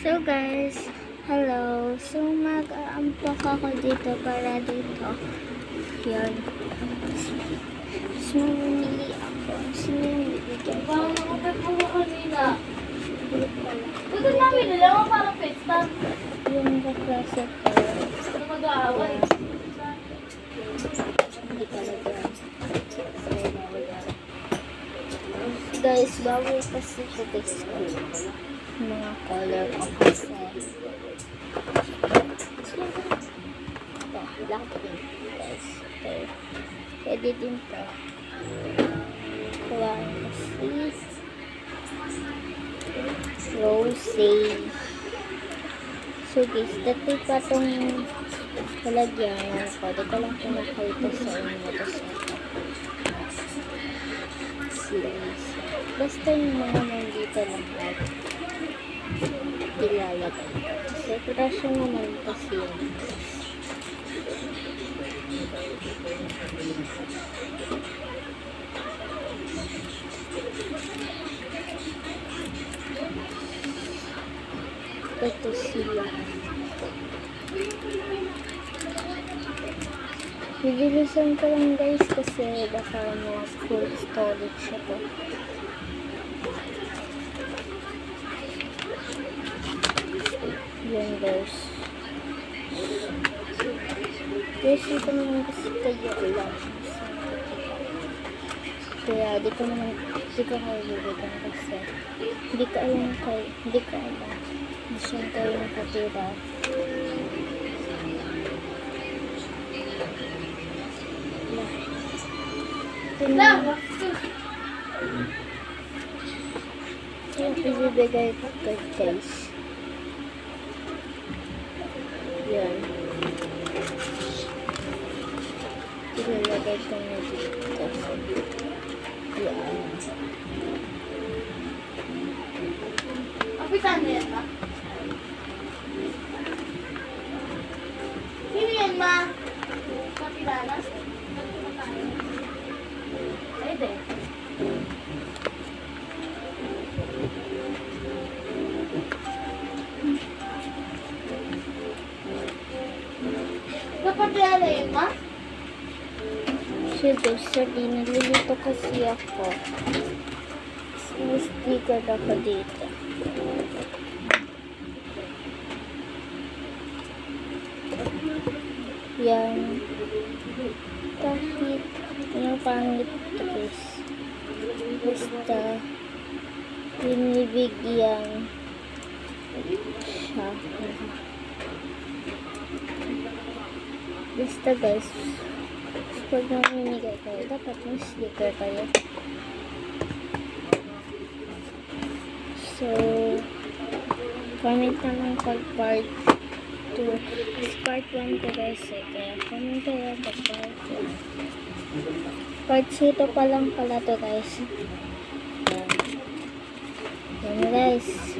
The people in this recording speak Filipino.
So guys, hello. So mag-unpack ako dito para dito. Yan. So mamili ako. Sino yung bibigyan ko? Parang nakapit po ko kanina. Dito namin nila mo parang pesta. Yung kaklase ko. Ano mag-aaway? Hindi talaga. Guys, bawal kasi sa school. Mga color ko kasi. Ito, Blackpink. Guys, ito. Pwede din to. Kuha kasi. Rose. So guys, dati pa itong palagyan ko. Dito lang pinakita sa inyo. Tapos ito. Sleeves. Basta yung mga nandito lahat. Ilalagay. Kasi pressure naman kasi yun. Ito sila. Bibilisan ko lang guys kasi baka mga full storage ako. Yan guys. Guys, dito naman kasi kayo lang. Kaya di ko kayo bibigyan kasi hindi ko alam. Saan tayo nakatira. Yung ibibigay ko guys. Yan. Ilalagay ko na dito. Yan. Kapitan na yan ba? Sino yan ma? Kapitanas? Ay, de. Kapatid na yun ma? Sige, sorry. Nalilito kasi ako. May sticker ako dito. Yan. Kahit anong pangit ito guys. Basta binibigyan siya. Basta guys, pag mamimigay kayo, dapat may sticker kayo. So, comment naman pag part 2. Part 1 ko guys eh. Kaya comment kayo pag part 2. Part 0 pa lang pala to guys. Yan guys.